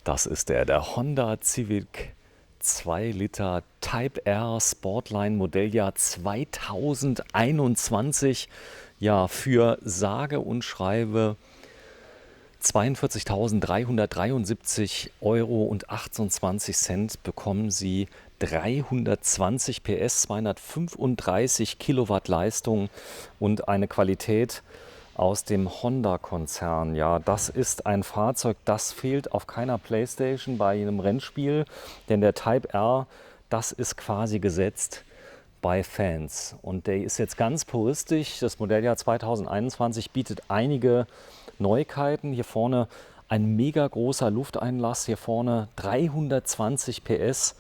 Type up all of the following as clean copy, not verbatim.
Das ist der Honda Civic 2 Liter Type R Sportline Modelljahr 2021. Ja, für sage und schreibe 42.373 Euro und 28 Cent bekommen Sie 320 PS, 235 Kilowatt Leistung und eine Qualität aus dem Honda-Konzern. Ja, das ist ein Fahrzeug, das fehlt auf keiner Playstation bei einem Rennspiel, denn der Type R, das ist quasi gesetzt bei Fans. Und der ist jetzt ganz puristisch. Das Modelljahr 2021 bietet einige Neuigkeiten. Hier vorne ein mega großer Lufteinlass, hier vorne 320 PS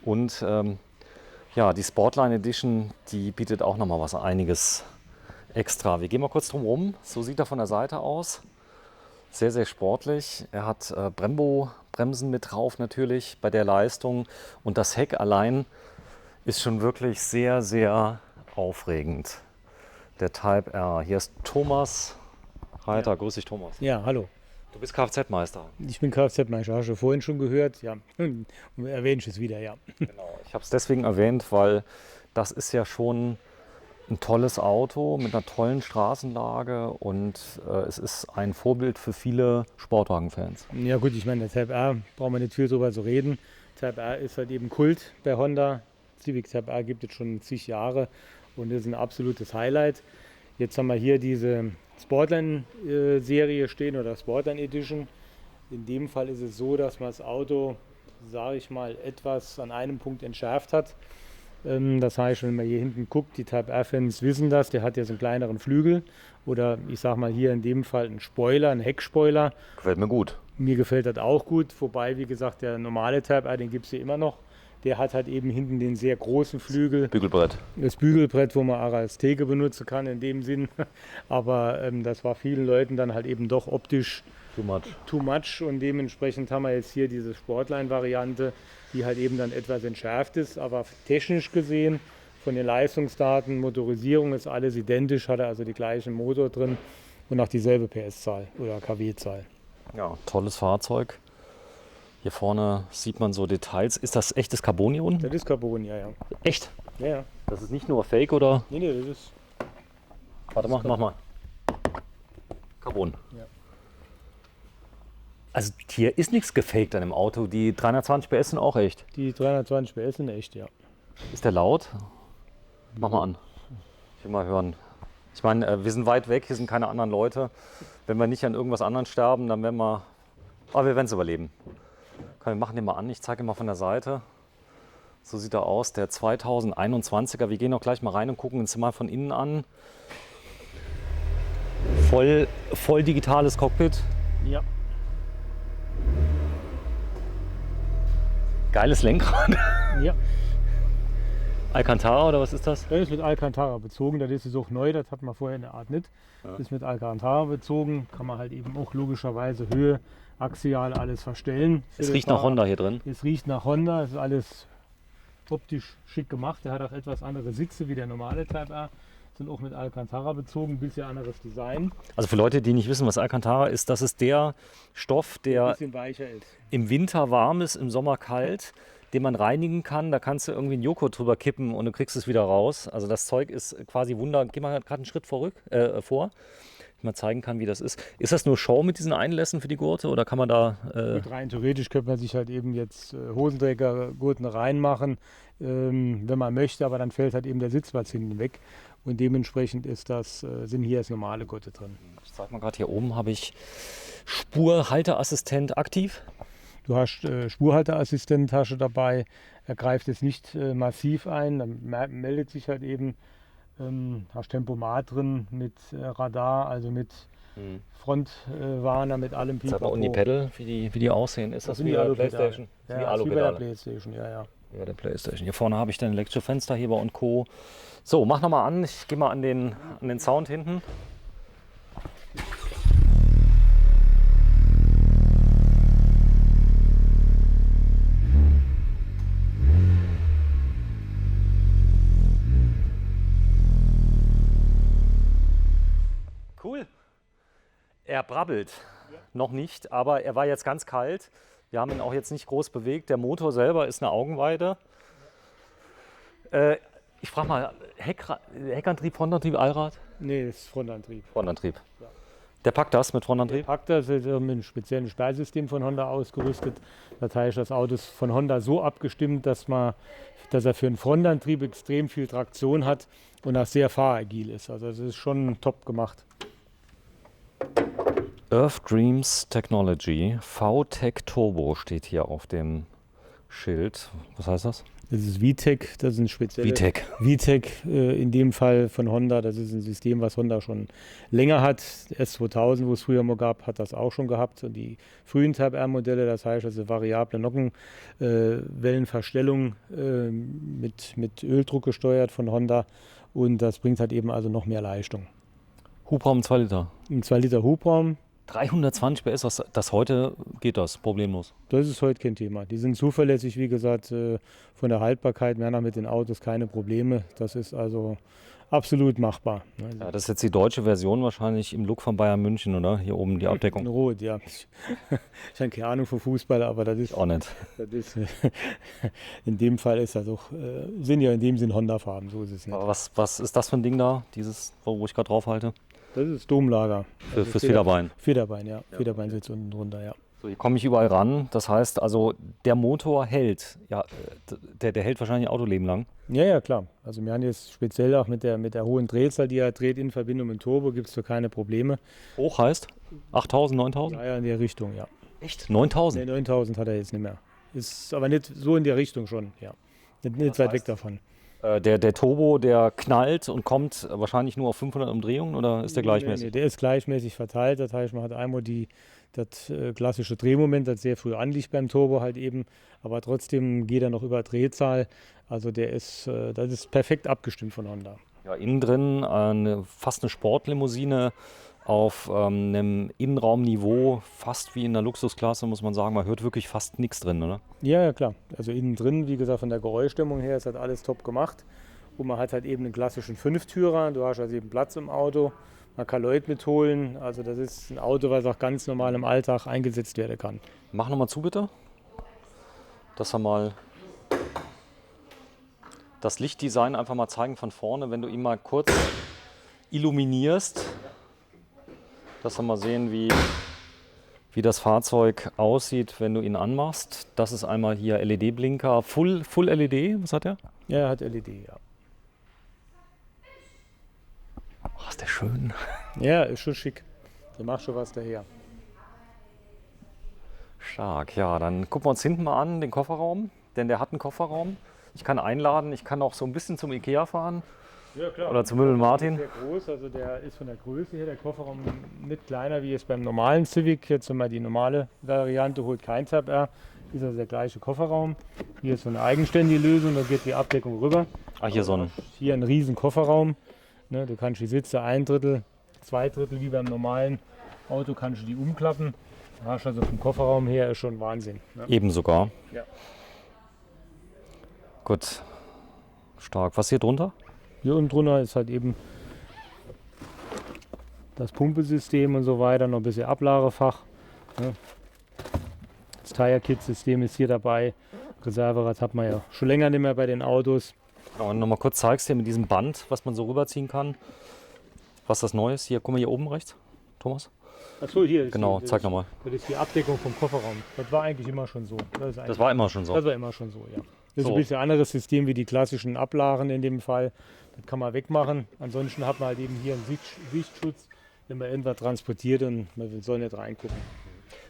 und ja, die Sportline Edition, die bietet auch noch mal was einiges extra. Wir gehen mal kurz drum rum. So sieht er von der Seite aus. Sehr, sehr sportlich. Er hat Brembo-Bremsen mit drauf natürlich bei der Leistung. Und das Heck allein ist schon wirklich sehr, sehr aufregend. Der Type R. Hier ist Thomas Reiter. Ja. Grüß dich, Thomas. Ja, hallo. Du bist Kfz-Meister. Ich bin Kfz-Meister, hast du vorhin schon gehört. Ja, erwähne ich es wieder, ja. Genau. Ich habe es deswegen erwähnt, weil das ist ja schon ein tolles Auto mit einer tollen Straßenlage und es ist ein Vorbild für viele Sportwagenfans. Ja gut, ich meine, der Type R, brauchen wir nicht viel drüber zu reden. Type R ist halt eben Kult bei Honda. Civic Type R gibt es schon zig Jahre und das ist ein absolutes Highlight. Jetzt haben wir hier diese Sportline-Serie stehen oder Sportline Edition. In dem Fall ist es so, dass man das Auto, sage ich mal, etwas an einem Punkt entschärft hat. Das heißt, wenn man hier hinten guckt, die Type R-Fans wissen das, der hat jetzt einen kleineren Flügel oder ich sage mal hier in dem Fall einen Spoiler, einen Heckspoiler. Gefällt mir gut. Mir gefällt das auch gut, wobei, wie gesagt, der normale Type R, den gibt es hier immer noch. Der hat halt eben hinten den sehr großen Flügel. Bügelbrett. Das Bügelbrett, wo man auch als Theke benutzen kann in dem Sinn. Aber das war vielen Leuten dann halt eben doch optisch too much. Und dementsprechend haben wir jetzt hier diese Sportline-Variante, die halt eben dann etwas entschärft ist. Aber technisch gesehen, von den Leistungsdaten, Motorisierung ist alles identisch, hat er also die gleichen Motor drin und auch dieselbe PS-Zahl oder kW-Zahl. Ja, tolles Fahrzeug. Hier vorne sieht man so Details. Ist das echtes Carbon hier unten? Das ist Carbon, ja, ja. Echt? Ja, ja. Das ist nicht nur Fake oder? Nee, nee, das ist. Warte mal, mach mal. Carbon. Ja. Also hier ist nichts gefaked an dem Auto. Die 320 PS sind auch echt. Die 320 PS sind echt, ja. Ist der laut? Mach mal an. Ich will mal hören. Ich meine, wir sind weit weg, hier sind keine anderen Leute. Wenn wir nicht an irgendwas anderem sterben, dann werden wir. Aber wir werden es überleben. Wir machen den mal an, ich zeige ihn mal von der Seite. So sieht er aus, der 2021er. Wir gehen auch gleich mal rein und gucken uns mal von innen an. Voll digitales Cockpit. Ja. Geiles Lenkrad. Ja. Alcantara oder was ist das? Das ist mit Alcantara bezogen, das ist auch neu, das hat man vorher in der Art nicht. Ja. Das ist mit Alcantara bezogen, kann man halt eben auch logischerweise Höhe, axial alles verstellen. Es riecht nach Honda hier drin. Es riecht nach Honda, es ist alles optisch schick gemacht. Der hat auch etwas andere Sitze wie der normale Type R. Sind auch mit Alcantara bezogen, ein bisschen anderes Design. Also für Leute, die nicht wissen, was Alcantara ist, das ist der Stoff, der ein bisschen weicher ist. Im Winter warm ist, im Sommer kalt, den man reinigen kann. Da kannst du irgendwie einen Joghurt drüber kippen und du kriegst es wieder raus. Also das Zeug ist quasi Wunder. Geh mal gerade einen Schritt vor. Ich mal zeigen kann, wie das ist. Ist das nur Show mit diesen Einlässen für die Gurte oder kann man da... Gut, rein theoretisch könnte man sich halt eben jetzt Hosenträgergurten reinmachen, wenn man möchte, aber dann fällt halt eben der Sitzplatz hinten weg und dementsprechend sind hier jetzt normale Gurte drin. Ich zeig mal gerade, hier oben habe ich Spurhalteassistent aktiv. Du hast Spurhalteassistent-Tasche dabei, er greift jetzt nicht massiv ein, dann meldet sich halt eben. Hast Tempomat drin mit Radar, also mit Frontwarner, mit allem Pipapo. Zeig mal unten die Pedal, wie die aussehen. Ist das wie bei der Playstation? Ja, wie bei der Playstation, ja, ja. Ja, der Playstation. Hier vorne habe ich dann elektrische Fensterheber und Co. So, mach nochmal an. Ich gehe mal an den Sound hinten. Cool. Er brabbelt. Ja. Noch nicht, aber er war jetzt ganz kalt. Wir haben ihn auch jetzt nicht groß bewegt. Der Motor selber ist eine Augenweide. Ich frage mal, Heckantrieb, Frontantrieb, Allrad? Nee, das ist Frontantrieb. Frontantrieb. Ja. Der packt das mit Frontantrieb? Packt das mit einem speziellen Sperrsystem von Honda ausgerüstet. Das heißt, das Auto ist von Honda so abgestimmt, dass er für einen Frontantrieb extrem viel Traktion hat und auch sehr fahragil ist. Also das ist schon top gemacht. Earth Dreams Technology, VTEC Turbo steht hier auf dem Schild. Was heißt das? Das ist VTEC, das ist ein spezielles VTEC. VTEC in dem Fall von Honda. Das ist ein System, was Honda schon länger hat. S2000, wo es früher mal gab, hat das auch schon gehabt. Und die frühen Type R-Modelle, das heißt also variable Nockenwellenverstellung mit Öldruck gesteuert von Honda. Und das bringt halt eben also noch mehr Leistung. Hubraum 2 Liter. Ein 2 Liter Hubraum. 320 PS, das heute geht das problemlos. Das ist heute kein Thema. Die sind zuverlässig, wie gesagt, von der Haltbarkeit, mehr noch mit den Autos keine Probleme. Das ist also absolut machbar. Ja, das ist jetzt die deutsche Version wahrscheinlich im Look von Bayern München, oder? Hier oben die Abdeckung. In Rot, ja. Ich habe keine Ahnung von Fußball, aber das ist auch nicht. Das ist, in dem Fall ist das auch, sind ja in dem Sinn Honda-Farben, so ist es nicht. Aber was ist das für ein Ding da, dieses, wo ich gerade drauf halte? Das ist Domlager. Fürs Federbein. Federbein, ja. Federbein sitzt unten drunter, ja. So, hier komme ich überall ran. Das heißt also, der Motor hält. Ja, der hält wahrscheinlich ein Autoleben lang. Ja, klar. Also wir haben jetzt speziell auch mit der hohen Drehzahl, die er dreht in Verbindung mit Turbo, gibt es so keine Probleme. Hoch heißt 8000, 9000? Ja, in der Richtung, ja. Echt? 9000? Nee, 9000 hat er jetzt nicht mehr. Ist aber nicht so in der Richtung schon, ja. Nicht weit weg davon. Der Turbo, der knallt und kommt wahrscheinlich nur auf 500 Umdrehungen oder ist der gleichmäßig? Nee, der ist gleichmäßig verteilt. Das heißt, man hat einmal das klassische Drehmoment, das sehr früh anliegt beim Turbo halt eben, aber trotzdem geht er noch über Drehzahl. Also das ist perfekt abgestimmt von Honda. Ja, innen drin fast eine Sportlimousine auf einem Innenraumniveau, fast wie in der Luxusklasse, muss man sagen. Man hört wirklich fast nichts drin, oder? Ja, klar. Also innen drin, wie gesagt, von der Geräuschstimmung her ist halt alles top gemacht. Und man hat halt eben einen klassischen Fünftürer. Du hast also eben Platz im Auto. Man kann Leute mitholen. Also das ist ein Auto, was auch ganz normal im Alltag eingesetzt werden kann. Mach nochmal zu, bitte. Dass wir mal das Lichtdesign einfach mal zeigen von vorne, wenn du ihn mal kurz illuminierst. Dass wir mal sehen, wie das Fahrzeug aussieht, wenn du ihn anmachst. Das ist einmal hier LED-Blinker, Full LED, was hat er? Ja, er hat LED, ja. Oh, ist der schön. Ja, ist schon schick. Der macht schon was daher. Stark, ja, dann gucken wir uns hinten mal an, den Kofferraum, denn der hat einen Kofferraum. Ich kann einladen, ich kann auch so ein bisschen zum Ikea fahren. Ja, klar. Oder zum Müller Martin. Sehr groß, also der ist von der Größe her, der Kofferraum nicht kleiner wie jetzt beim normalen Civic. Jetzt, wenn man die normale Variante holt, kein Type R, ist also der gleiche Kofferraum. Hier ist so eine eigenständige Lösung, da geht die Abdeckung rüber. Ach, hier so ein. Hier ein riesen Kofferraum. Ne, du kannst die Sitze 1/3, 2/3 wie beim normalen Auto, kannst du die umklappen. Da hast du also vom Kofferraum her ist schon Wahnsinn. Ne? Eben sogar. Ja. Gut. Stark. Was hier drunter? Hier unten drunter ist halt eben das Pumpesystem und so weiter, noch ein bisschen Ablagefach. Ne? Das Tire-Kit-System ist hier dabei. Reserverad hat man ja schon länger nicht mehr bei den Autos. Genau, und nochmal kurz zeigst du hier mit diesem Band, was man so rüberziehen kann. Was das Neues hier, guck mal hier oben rechts, Thomas. Achso, hier ist Genau, zeig nochmal. Das ist die Abdeckung vom Kofferraum. Das war eigentlich immer schon so. Das war immer schon so. Das war immer schon so, ja. Das ist So. ein bisschen anderes System wie die klassischen Ablagen in dem Fall. Das kann man wegmachen. Ansonsten hat man halt eben hier einen Sichtschutz, wenn man irgendwas transportiert und man soll nicht reingucken.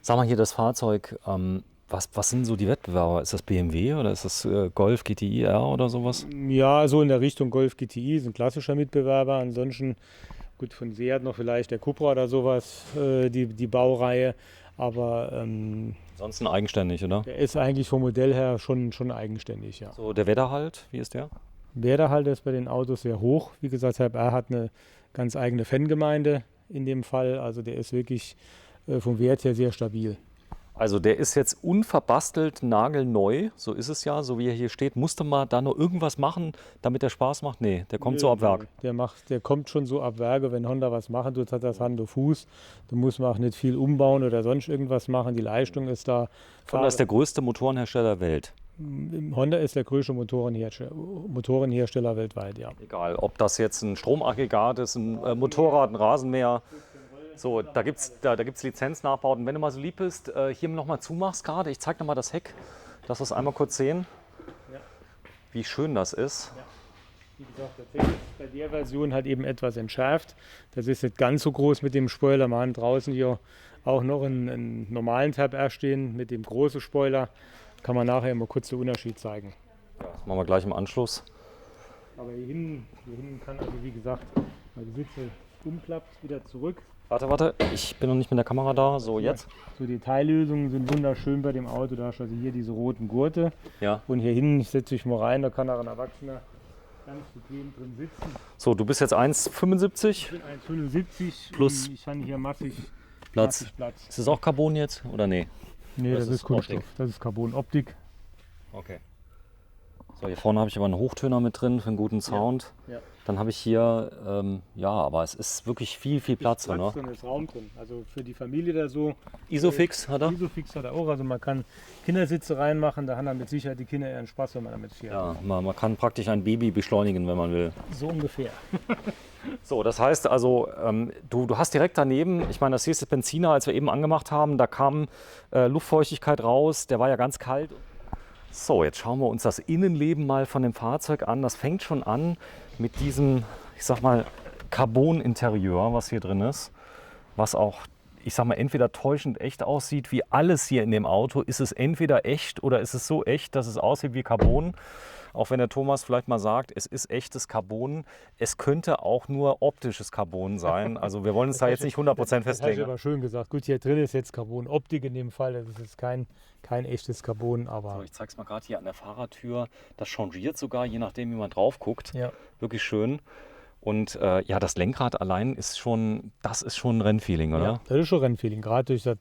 Sag mal hier das Fahrzeug, was sind so die Wettbewerber? Ist das BMW oder ist das Golf GTI R oder sowas? Ja, so in der Richtung Golf GTI ist ein klassischer Mitbewerber. Ansonsten, gut, von Seat noch vielleicht der Cupra oder sowas, die Baureihe. Aber Ansonsten eigenständig, oder? der ist eigentlich vom Modell her schon eigenständig, ja. So, der Wetterhalt, wie ist der? Werterhalt ist bei den Autos sehr hoch. Wie gesagt, Type R hat eine ganz eigene Fangemeinde in dem Fall. Also der ist wirklich vom Wert her sehr stabil. Also der ist jetzt unverbastelt, nagelneu, so ist es ja, so wie er hier steht. Musste man da noch irgendwas machen, damit der Spaß macht? Nee, der kommt so ab Werk. Der kommt schon so ab Werke. Wenn Honda was machen tut, hat das Hand und Fuß. Da muss man auch nicht viel umbauen oder sonst irgendwas machen. Die Leistung ist da. Honda ist der größte Motorenhersteller der Welt. Honda ist der größte Motorenhersteller weltweit, ja. Egal, ob das jetzt ein Stromaggregat ist, ein Motorrad, ein Rasenmäher. So, da gibt's Lizenznachbauten. Wenn du mal so lieb bist, hier nochmal zumachst gerade, ich zeig nochmal das Heck, dass wir es einmal kurz sehen, wie schön das ist. Ja. Wie gesagt, der Heck ist bei der Version halt eben etwas entschärft. Das ist nicht ganz so groß mit dem Spoiler. Wir haben draußen hier auch noch einen normalen Type R stehen mit dem großen Spoiler. Kann man nachher immer kurz den Unterschied zeigen. Ja, das machen wir gleich im Anschluss. Aber hier hinten kann also wie gesagt, weil die Sitze umklappt, wieder zurück. Warte, ich bin noch nicht mit der Kamera da. So, jetzt. So, Detaillösungen sind wunderschön bei dem Auto. Da hast du also hier diese roten Gurte. Ja. Und hier hinten setze ich mal rein, da kann auch ein Erwachsener ganz bequem drin sitzen. So, du bist jetzt 1,75. Ich bin 1,75 plus ich habe hier massig Platz. Ist das auch Carbon jetzt oder nee? Nee, das ist Kunststoff. Optik. Das ist Carbon-Optik. Okay. So, hier vorne habe ich aber einen Hochtöner mit drin für einen guten Sound. Ja. Dann habe ich hier, aber es ist wirklich viel Platz drin. Platz drin, ist Raum drin. Also für die Familie da so. Isofix hat er? Isofix hat er auch. Also man kann Kindersitze reinmachen, da haben dann mit Sicherheit die Kinder ihren Spaß, wenn man damit fährt. Ja, man kann praktisch ein Baby beschleunigen, wenn man will. So ungefähr. So, das heißt also, du hast direkt daneben, ich meine, das hier ist der Benziner, als wir eben angemacht haben, da kam Luftfeuchtigkeit raus, der war ja ganz kalt. So, jetzt schauen wir uns das Innenleben mal von dem Fahrzeug an. Das fängt schon an mit diesem, ich sag mal, Carbon-Interieur, was hier drin ist, was auch, ich sag mal, entweder täuschend echt aussieht, wie alles hier in dem Auto. Ist es entweder echt oder ist es so echt, dass es aussieht wie Carbon? Auch wenn der Thomas vielleicht mal sagt, es ist echtes Carbon, es könnte auch nur optisches Carbon sein. Also wir wollen uns da jetzt nicht 100% festlegen. Das hast du aber schön gesagt. Gut, hier drin ist jetzt Carbon-Optik in dem Fall, das ist kein echtes Carbon. Aber so, ich zeige es mal gerade hier an der Fahrertür. Das changiert sogar, je nachdem, wie man drauf guckt. Ja. Wirklich schön. Und ja, das Lenkrad allein ist schon ein Rennfeeling, oder? Ja, das ist schon Rennfeeling. Gerade durch das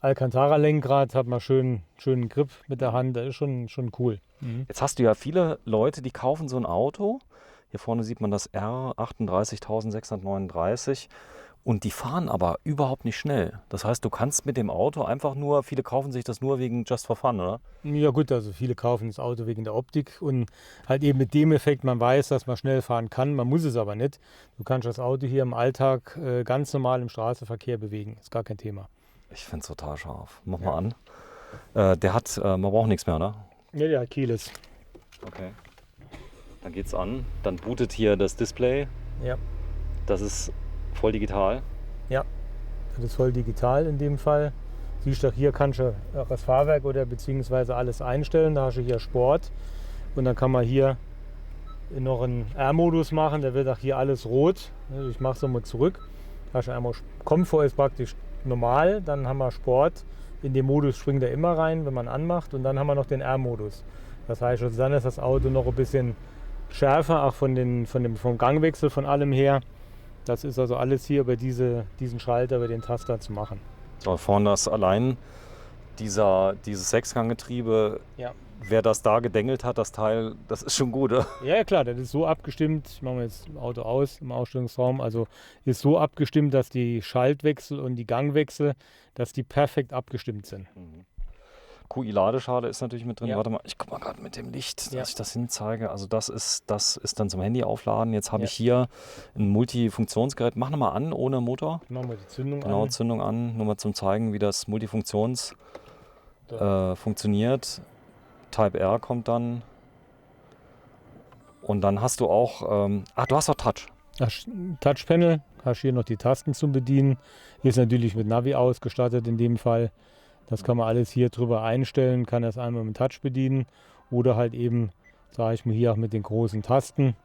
Alcantara-Lenkrad hat man schönen Grip mit der Hand. Das ist schon cool. Mhm. Jetzt hast du ja viele Leute, die kaufen so ein Auto. Hier vorne sieht man das R 38.639 und die fahren aber überhaupt nicht schnell. Das heißt, du kannst mit dem Auto einfach nur, viele kaufen sich das nur wegen Just for Fun, oder? Ja gut, also viele kaufen das Auto wegen der Optik und halt eben mit dem Effekt, man weiß, dass man schnell fahren kann, man muss es aber nicht. Du kannst das Auto hier im Alltag ganz normal im Straßenverkehr bewegen, ist gar kein Thema. Ich finde es total scharf. Mach mal an. Man braucht nichts mehr, oder? Ja, der hat Keyless. Okay. Dann geht's an. Dann bootet hier das Display. Ja. Das ist voll digital. Ja, das ist voll digital in dem Fall. Siehst du, hier kannst du auch das Fahrwerk oder beziehungsweise alles einstellen. Da hast du hier Sport und dann kann man hier noch einen R-Modus machen. Da wird auch hier alles rot. Ich mache es nochmal zurück. Da hast du einmal Komfort ist praktisch normal, dann haben wir Sport. In den Modus springt er immer rein, wenn man anmacht. Und dann haben wir noch den R-Modus. Das heißt, also dann ist das Auto noch ein bisschen schärfer, auch vom Gangwechsel, von allem her. Das ist also alles hier über diesen Schalter, über den Taster zu machen. So, vorne das allein, dieses Sechsganggetriebe, ja. Wer das da gedengelt hat, das Teil, das ist schon gut, oder? Ja, klar, das ist so abgestimmt. Ich mache jetzt das Auto aus im Ausstellungsraum. Also ist so abgestimmt, dass die Schaltwechsel und die Gangwechsel, dass die perfekt abgestimmt sind. Mhm. QI-Ladeschale ist natürlich mit drin. Ja. Warte mal, ich guck mal gerade mit dem Licht, dass ich das hinzeige. Also das ist dann zum Handy aufladen. Jetzt habe ich hier ein Multifunktionsgerät. Mach nochmal an, ohne Motor. Machen wir die Zündung an. Genau, Zündung an. Nur mal zum zeigen, wie das Multifunktions funktioniert. Type R kommt dann. Und dann hast du auch, du hast auch Touch. Touchpanel, hast hier noch die Tasten zum Bedienen. Ist natürlich mit Navi ausgestattet in dem Fall. Das kann man alles hier drüber einstellen, kann das einmal mit dem Touch bedienen oder halt eben, sage ich mal, hier auch mit den großen Tasten.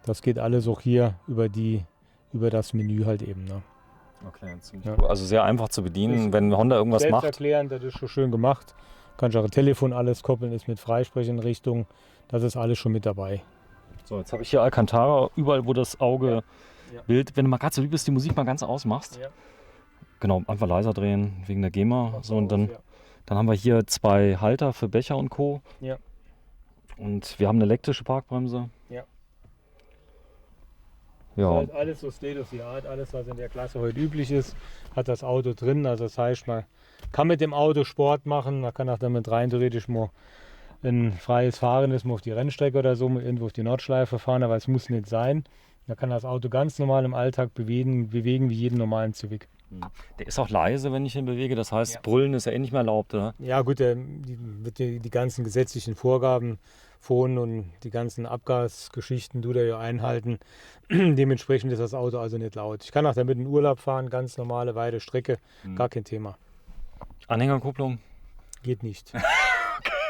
Das geht alles auch hier über das Menü halt eben. Ne? Okay, ziemlich cool. Also sehr einfach zu bedienen, wenn Honda irgendwas macht. Selbsterklärend, das ist schon schön gemacht. Kannst auch ein Telefon alles koppeln, ist mit Freisprecheinrichtung. Das ist alles schon mit dabei. So, jetzt habe ich hier Alcantara, überall wo das Auge Bild, wenn du mal gerade so lieb bist, die Musik mal ganz ausmachst. Ja. Genau, einfach leiser drehen wegen der GEMA. So, und dann Dann haben wir hier 2 Halter für Becher und Co. Ja. Und wir haben eine elektrische Parkbremse. Ja. Ja. Halt alles so State of the Art, alles was in der Klasse heute üblich ist, hat das Auto drin. Also das heißt, man kann mit dem Auto Sport machen, man kann auch damit rein theoretisch mal ein freies Fahren ist, mal auf die Rennstrecke oder so, mal irgendwo auf die Nordschleife fahren, aber es muss nicht sein. Man kann das Auto ganz normal im Alltag bewegen wie jeden normalen Civic. Der ist auch leise, wenn ich ihn bewege. Das heißt, Ja. Brüllen ist ja nicht mehr erlaubt, oder? Ja gut, die ganzen gesetzlichen Vorgaben von und die ganzen Abgasgeschichten tut er ja einhalten. Dementsprechend ist das Auto also nicht laut. Ich kann auch damit in Urlaub fahren, ganz normale, weite Strecke, gar kein Thema. Anhängerkupplung? Geht nicht.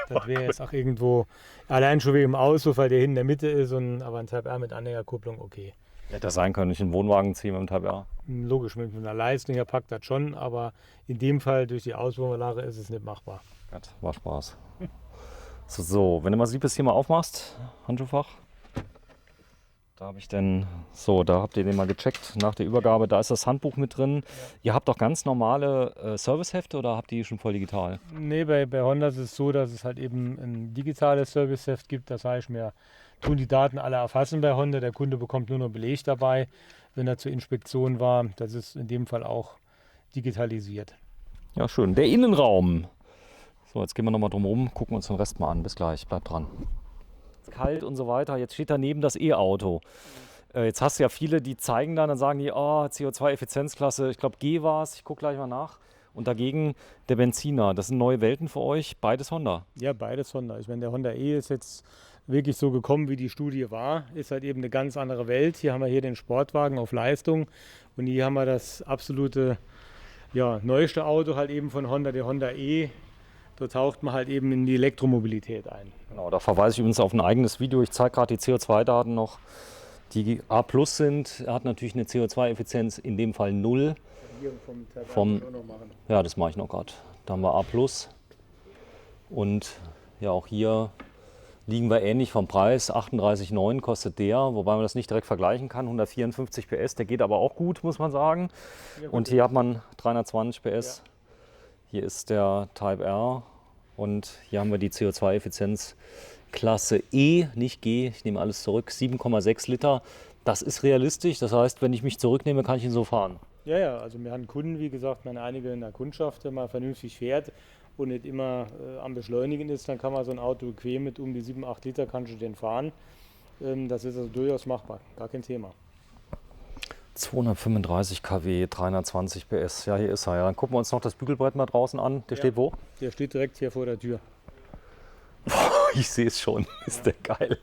Das wäre jetzt auch irgendwo, allein schon wegen dem Auspuff, weil der hinten in der Mitte ist, aber ein Type R mit Anhängerkupplung, okay. Hätte das sein können, ich einen Wohnwagen ziehe mit dem Type R. Logisch, mit einer Leistung her packt das schon, aber in dem Fall durch die Auspuffanlage ist es nicht machbar. Gott, war Spaß. So, wenn du mal Siebes hier mal aufmachst, Handschuhfach. Da habe ich denn, so, da habt ihr den mal gecheckt nach der Übergabe, da ist das Handbuch mit drin. Ja. Ihr habt doch ganz normale Servicehefte oder habt ihr die schon voll digital? Nee, bei Honda ist es so, dass es halt eben ein digitales Serviceheft gibt. Das heißt, wir tun die Daten alle erfassen bei Honda. Der Kunde bekommt nur noch Beleg dabei, wenn er zur Inspektion war. Das ist in dem Fall auch digitalisiert. Ja, schön. Der Innenraum. So, jetzt gehen wir nochmal drum herum, gucken uns den Rest mal an. Bis gleich, bleibt dran. Kalt und so weiter. Jetzt steht daneben das E-Auto. Jetzt hast du ja viele, die zeigen dann sagen die, oh, CO2-Effizienzklasse, ich glaube G war es, ich gucke gleich mal nach. Und dagegen der Benziner. Das sind neue Welten für euch, beides Honda. Ja, beides Honda. Ich meine, der Honda E ist jetzt wirklich so gekommen, wie die Studie war. Ist halt eben eine ganz andere Welt. Hier haben wir hier den Sportwagen auf Leistung und hier haben wir das absolute neueste Auto halt eben von Honda, der Honda E. Da taucht man halt eben in die Elektromobilität ein. Genau, da verweise ich übrigens auf ein eigenes Video. Ich zeige gerade die CO2-Daten noch, die A+ sind. Er hat natürlich eine CO2-Effizienz, in dem Fall 0. Hier vom noch machen. Ja, das mache ich noch gerade. Da haben wir A+. Und ja, auch hier liegen wir ähnlich vom Preis. 38,9 kostet der, wobei man das nicht direkt vergleichen kann. 154 PS, der geht aber auch gut, muss man sagen. Ja, und hier hat man 320 PS. Ja. Hier ist der Type R und hier haben wir die CO2-Effizienz Klasse E, nicht G, ich nehme alles zurück, 7,6 Liter. Das ist realistisch, das heißt, wenn ich mich zurücknehme, kann ich ihn so fahren. Ja, also wir haben Kunden, wie gesagt, einige in der Kundschaft, wenn man vernünftig fährt und nicht immer am Beschleunigen ist, dann kann man so ein Auto bequem mit um die 7, 8 Liter, kannst du den fahren. Das ist also durchaus machbar, gar kein Thema. 235 kW, 320 PS. Ja, hier ist er. Ja. Dann gucken wir uns noch das Bügelbrett mal draußen an. Der steht wo? Der steht direkt hier vor der Tür. Ich sehe es schon. Ist der geil.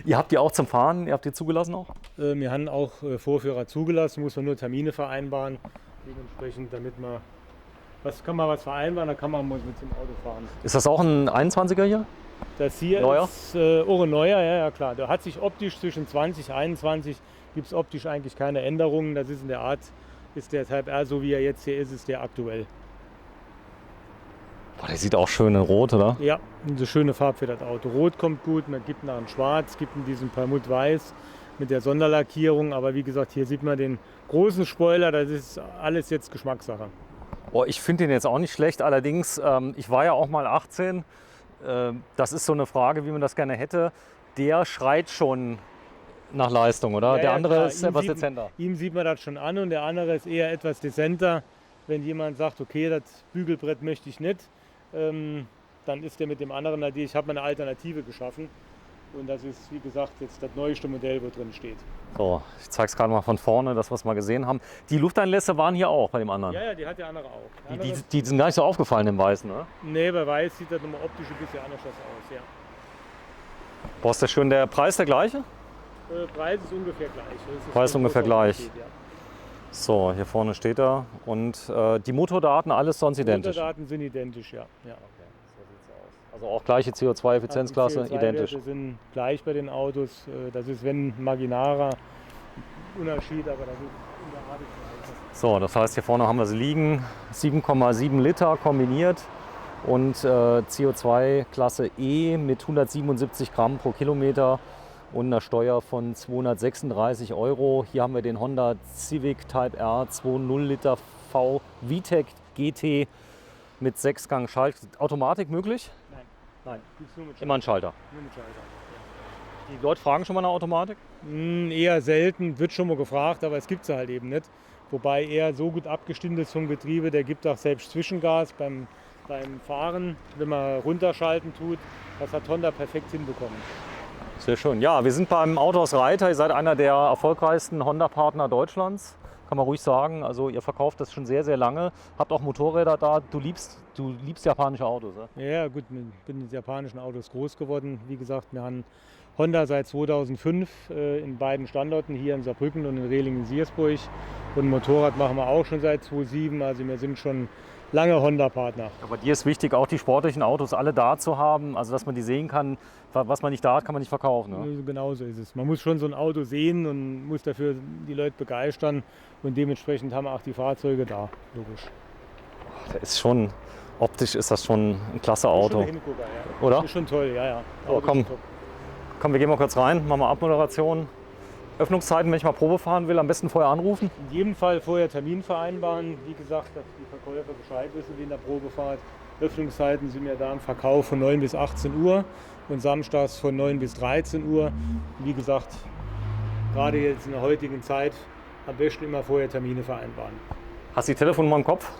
Ihr habt die auch zum Fahren? Ihr habt die zugelassen auch? Wir haben auch Vorführer zugelassen. Muss man nur Termine vereinbaren. Dementsprechend, damit man kann man was vereinbaren, dann kann man mit dem Auto fahren. Ist das auch ein 21er hier? Das hier neuer? Ist auch ein neuer, ja klar. Da hat sich optisch zwischen 20 und 21 gibt es optisch eigentlich keine Änderungen. Das ist in der Art, ist der Type R, so wie er jetzt hier ist der aktuell. Boah, der sieht auch schön in Rot, oder? Ja, eine schöne Farbe für das Auto. Rot kommt gut, man gibt nach ein Schwarz, gibt in diesem Perlmutt-Weiß mit der Sonderlackierung. Aber wie gesagt, hier sieht man den großen Spoiler, das ist alles jetzt Geschmackssache. Oh, ich finde den jetzt auch nicht schlecht, allerdings, ich war ja auch mal 18. Das ist so eine Frage, wie man das gerne hätte. Der schreit schon nach Leistung, oder? Ja, der andere klar. Ist etwas dezenter. Ihm sieht man das schon an und der andere ist eher etwas dezenter. Wenn jemand sagt, okay, das Bügelbrett möchte ich nicht, dann ist der mit dem anderen, ich habe mir eine Alternative geschaffen. Und das ist, wie gesagt, jetzt das neueste Modell, wo drin steht. So, ich zeige es gerade mal von vorne, das, was wir gesehen haben. Die Lufteinlässe waren hier auch bei dem anderen? Ja, die hat der andere auch. Die sind gar nicht so aufgefallen im Weißen, ne? Nee, bei Weiß sieht das nochmal optisch ein bisschen anders aus, ja. Boah, ist der schön. Der Preis der gleiche? Preis ist ungefähr gleich. Preis ist ungefähr gleich. Ja. So, hier vorne steht er. Und die Motordaten, alles sonst identisch? Die Motordaten sind identisch, ja. Okay, so sieht es aus. Also auch gleiche CO2-Effizienzklasse, also identisch? Die sind gleich bei den Autos. Das ist, wenn marginaler Unterschied, aber das ist in der Art gleich. So, das heißt, hier vorne haben wir sie liegen. 7,7 Liter kombiniert. Und CO2-Klasse E mit 177 Gramm pro Kilometer und einer Steuer von 236 €. Hier haben wir den Honda Civic Type R 2.0 Liter V VTEC GT mit 6-Gang Automatik möglich? Nein. Immer ein Schalter. Nur mit Schalter. Die Leute fragen schon mal nach Automatik? Eher selten, wird schon mal gefragt, aber es gibt sie halt eben nicht. Wobei er so gut abgestimmt ist vom Getriebe, der gibt auch selbst Zwischengas beim Fahren, wenn man runterschalten tut. Das hat Honda perfekt hinbekommen. Sehr schön. Ja, wir sind beim Autohaus Reiter. Ihr seid einer der erfolgreichsten Honda-Partner Deutschlands. Kann man ruhig sagen. Also ihr verkauft das schon sehr, sehr lange. Habt auch Motorräder da. Du liebst japanische Autos, oder? Ja gut, ich bin mit japanischen Autos groß geworden. Wie gesagt, wir haben Honda seit 2005 in beiden Standorten, hier in Saarbrücken und in Rehlingen-Siersburg. Und Motorrad machen wir auch schon seit 2007. Also wir sind schon lange Honda-Partner. Aber dir ist wichtig, auch die sportlichen Autos alle da zu haben. Also dass man die sehen kann. Was man nicht da hat, kann man nicht verkaufen. Ne? Genau so ist es. Man muss schon so ein Auto sehen und muss dafür die Leute begeistern. Und dementsprechend haben wir auch die Fahrzeuge da, logisch. Der ist schon, optisch ist das schon ein klasse Auto. Ist schon ein Hingucker, ja. Oder? Das ist schon toll, ja. So, komm, wir gehen mal kurz rein, machen mal Abmoderation. Öffnungszeiten, wenn ich mal Probe fahren will, am besten vorher anrufen. In jedem Fall vorher Termin vereinbaren. Wie gesagt, dass die Verkäufer Bescheid wissen, wie in der Probefahrt. Öffnungszeiten sind wir da im Verkauf von 9 bis 18 Uhr und samstags von 9 bis 13 Uhr. Wie gesagt, gerade jetzt in der heutigen Zeit am besten immer vorher Termine vereinbaren. Hast du die Telefonnummer im Kopf?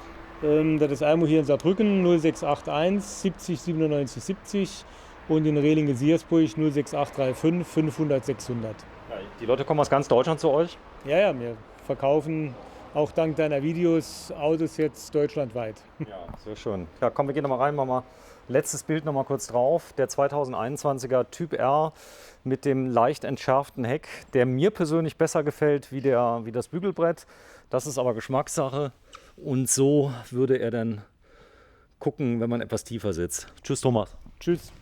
Das ist einmal hier in Saarbrücken 0681 70 97 70 und in Rehlingen-Siersburg 06835 500 600. Ja, die Leute kommen aus ganz Deutschland zu euch? Ja, wir verkaufen auch dank deiner Videos Autos jetzt deutschlandweit. Ja, sehr schön. Ja, komm, wir gehen nochmal rein, machen mal letztes Bild nochmal kurz drauf. Der 2021er Typ R mit dem leicht entschärften Heck, der mir persönlich besser gefällt wie das Bügelbrett. Das ist aber Geschmackssache. Und so würde er dann gucken, wenn man etwas tiefer sitzt. Tschüss, Thomas. Tschüss.